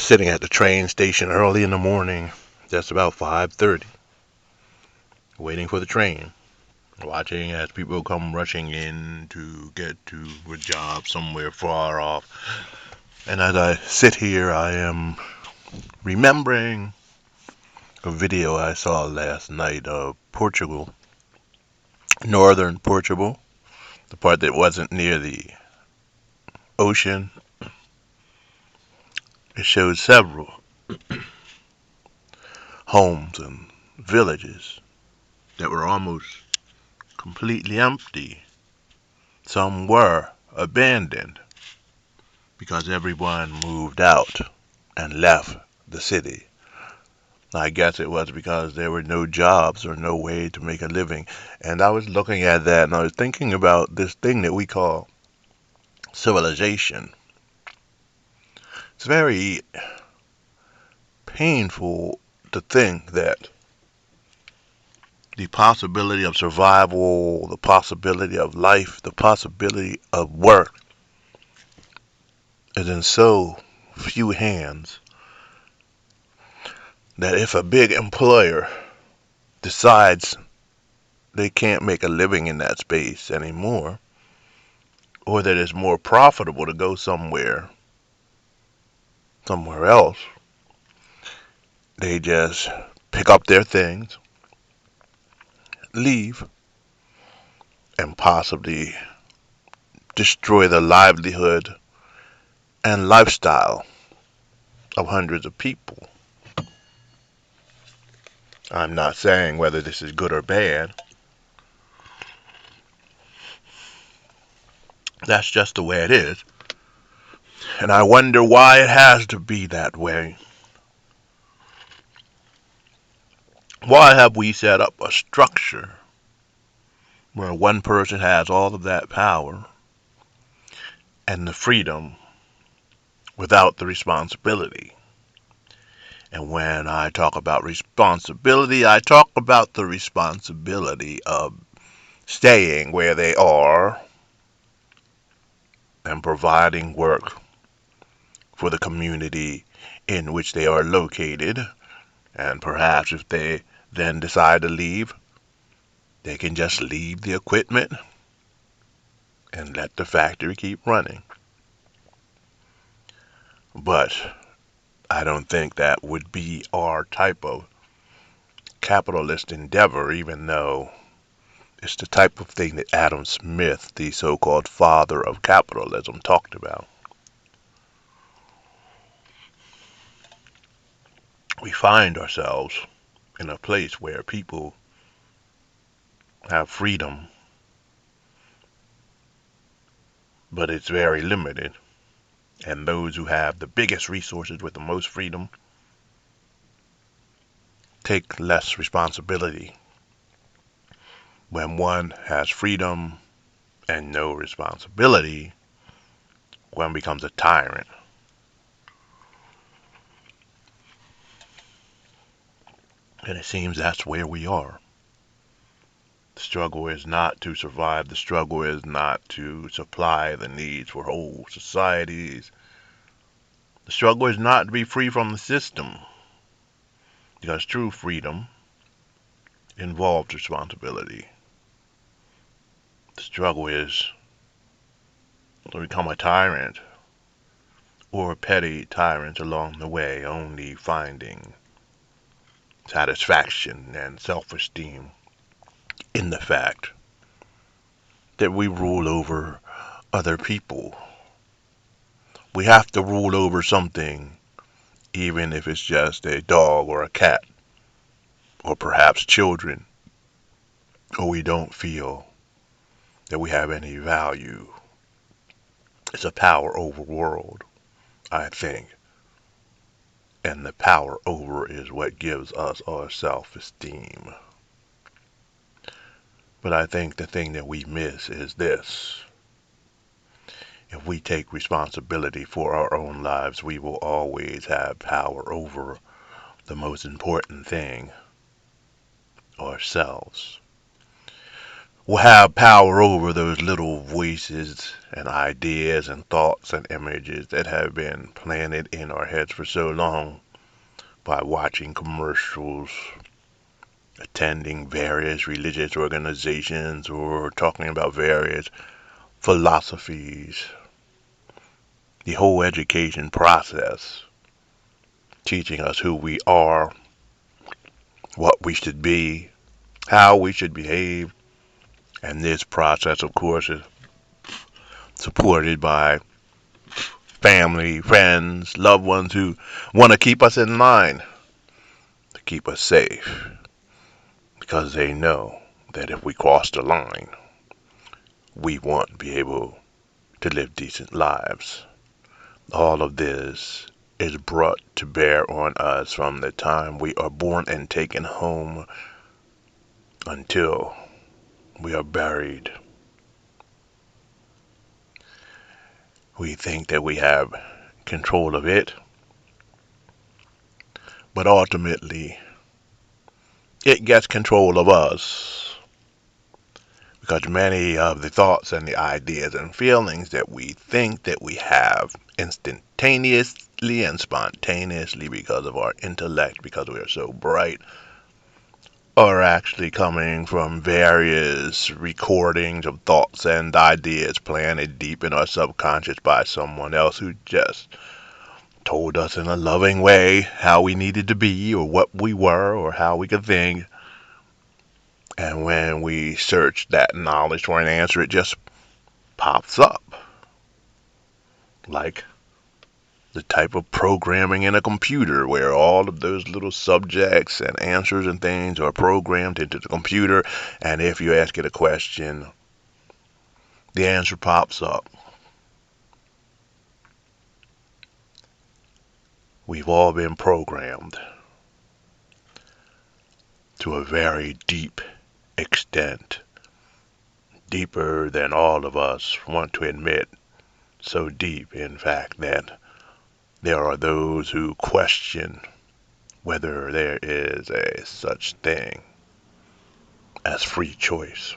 was sitting at the train station early in the morning, just about 5:30, waiting for the train, watching as people come rushing in to get to a job somewhere far off. And as I sit here, I am remembering a video I saw last night of Portugal, northern Portugal, the part that wasn't near the ocean. It shows several homes and villages that were almost completely empty. Some were abandoned because everyone moved out and left the city. I guess it was because there were no jobs or no way to make a living. And I was looking at that and I was thinking about this thing that we call civilization. It's very painful to think that the possibility of survival, the possibility of life, the possibility of work is in so few hands that if a big employer decides they can't make a living in that space anymore, or that it's more profitable to go somewhere else, they just pick up their things, leave, and possibly destroy the livelihood and lifestyle of hundreds of people. I'm not saying whether this is good or bad. That's just the way it is. And I wonder why it has to be that way. Why have we set up a structure where one person has all of that power and the freedom without the responsibility? And when I talk about responsibility, I talk about the responsibility of staying where they are and providing work for the community in which they are located. And perhaps if they then decide to leave, they can just leave the equipment and let the factory keep running. But I don't think that would be our type of capitalist endeavor, even though it's the type of thing that Adam Smith, the so-called father of capitalism, talked about. We find ourselves in a place where people have freedom, but it's very limited. And those who have the biggest resources with the most freedom take less responsibility. When one has freedom and no responsibility, one becomes a tyrant. And it seems that's where we are. The struggle is not to survive. The struggle is not to supply the needs for whole societies. The struggle is not to be free from the system. Because true freedom involves responsibility. The struggle is to become a tyrant or petty tyrants along the way, only finding satisfaction and self-esteem in the fact that we rule over other people. We have to rule over something, even if it's just a dog or a cat, or perhaps children, or we don't feel that we have any value. It's a power over world, I think. And the power over is what gives us our self-esteem. But I think the thing that we miss is this. If we take responsibility for our own lives, we will always have power over the most important thing, ourselves. will have power over those little voices and ideas and thoughts and images that have been planted in our heads for so long by watching commercials, attending various religious organizations, or talking about various philosophies. The whole education process, teaching us who we are, what we should be, how we should behave. And this process, of course, is supported by family, friends, loved ones who want to keep us in line, to keep us safe, because they know that if we cross the line, we won't be able to live decent lives. All of this is brought to bear on us from the time we are born and taken home until we are buried. We think that we have control of it, but ultimately it gets control of us, because many of the thoughts and the ideas and feelings that we think that we have instantaneously and spontaneously because of our intellect, because we are so bright, are actually coming from various recordings of thoughts and ideas planted deep in our subconscious by someone else who just told us in a loving way how we needed to be or what we were or how we could think. And when we search that knowledge for an answer, it just pops up like the type of programming in a computer where all of those little subjects and answers and things are programmed into the computer. And if you ask it a question, the answer pops up. We've all been programmed to a very deep extent, deeper than all of us want to admit. So deep, in fact, that there are those who question whether there is a such thing as free choice.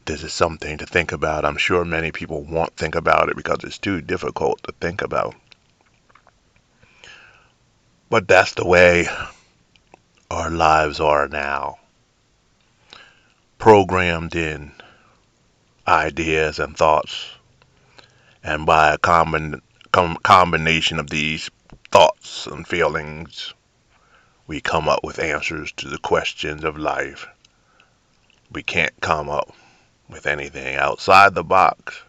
This is something to think about. I'm sure many people won't think about it because it's too difficult to think about. But that's the way our lives are now. Programmed in ideas and thoughts. And by a combination of these thoughts and feelings, we come up with answers to the questions of life. We can't come up with anything outside the box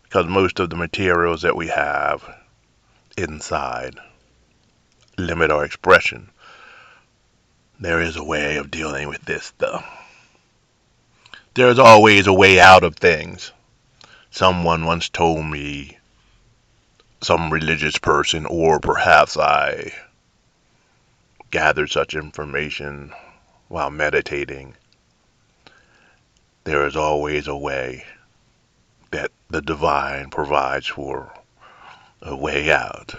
because most of the materials that we have inside limit our expression. There is a way of dealing with this, though. There's always a way out of things. Someone once told me, some religious person, or perhaps I gathered such information while meditating, there is always a way that the divine provides for a way out.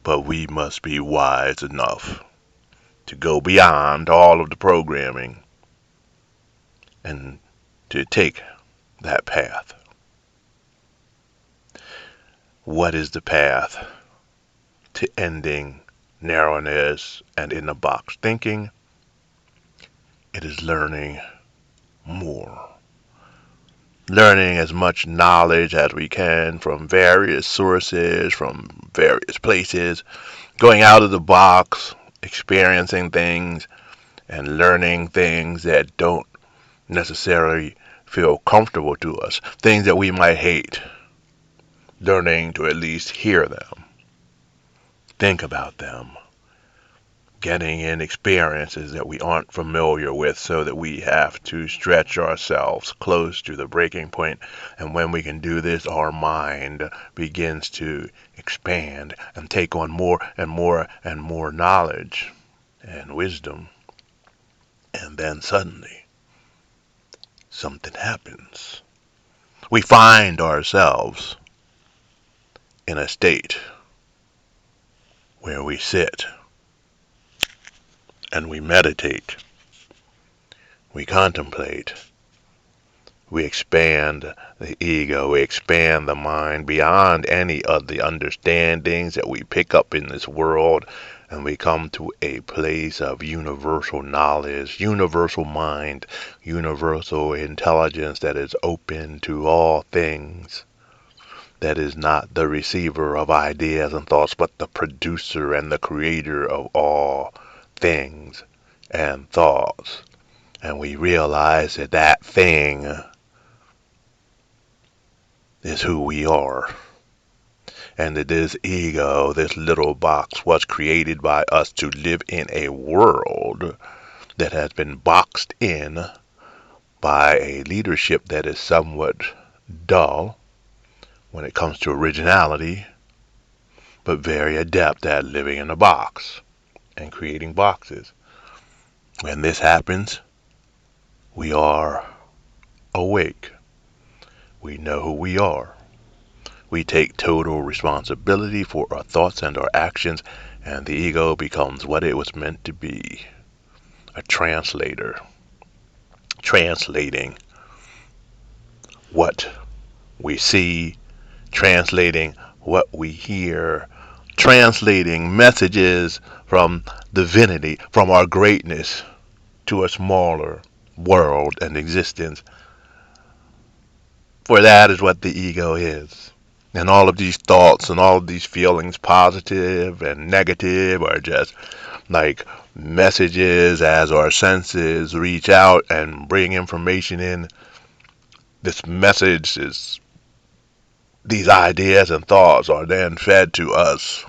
But we must be wise enough to go beyond all of the programming and to take that path. What is the path to ending narrowness and in the box thinking? It is learning more. Learning as much knowledge as we can from various sources, from various places, going out of the box, experiencing things, and learning things that don't necessarily feel comfortable to us, things that we might hate, learning to at least hear them, think about them, getting in experiences that we aren't familiar with so that we have to stretch ourselves close to the breaking point. And when we can do this, our mind begins to expand and take on more and more and more knowledge and wisdom. And then suddenly, something happens. We find ourselves in a state where we sit and we meditate we contemplate, we expand the ego, we expand the mind beyond any of the understandings that we pick up in this world, and we come to a place of universal knowledge, universal mind, universal intelligence that is open to all things, that is not the receiver of ideas and thoughts, but the producer and the creator of all things and thoughts. And we realize that that thing is who we are. And that this ego, this little box, was created by us to live in a world that has been boxed in by a leadership that is somewhat dull when it comes to originality, but very adept at living in a box and creating boxes. When this happens, we are awake. We know who we are. We take total responsibility for our thoughts and our actions, and the ego becomes what it was meant to be, a translator, translating what we see, translating what we hear, translating messages from divinity, from our greatness, to a smaller world and existence. For that is what the ego is. And all of these thoughts and all of these feelings, positive and negative, are just like messages as our senses reach out and bring information in. This message is, these ideas and thoughts are then fed to us.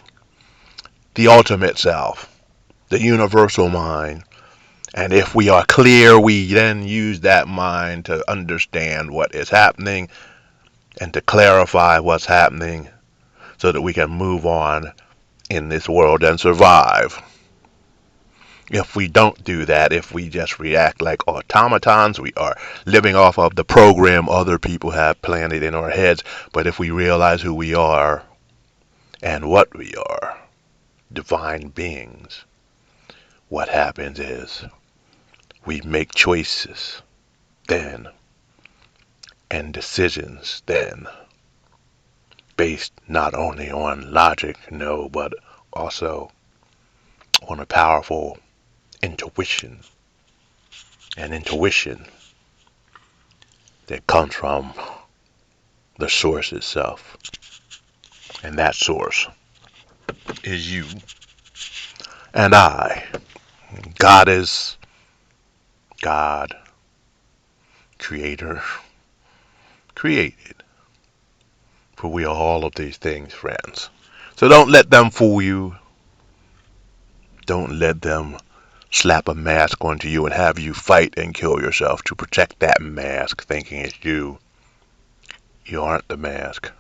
The ultimate self, the universal mind. And if we are clear, we then use that mind to understand what is happening and to clarify what's happening so that we can move on in this world and survive. If we don't do that, if we just react like automatons, we are living off of the program other people have planted in our heads. But if we realize who we are and what we are, divine beings, what happens is we make choices then and decisions then based not only on logic, no, but also on a powerful intuition. An intuition that comes from the source itself. And that source is you and I. God is God, Creator, created. For we are all of these things, friends. So don't let them fool you. Don't let them slap a mask onto you and have you fight and kill yourself to protect that mask, thinking it's you. You aren't the mask.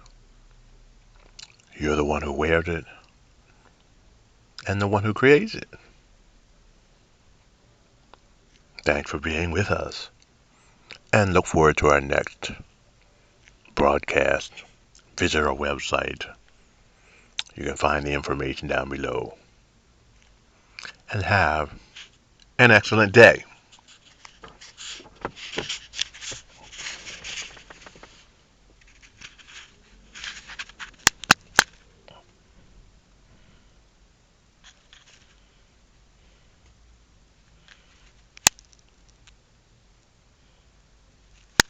You're the one who wears it and the one who creates it. Thanks for being with us, and look forward to our next broadcast. Visit our website. You can find the information down below. And have an excellent day.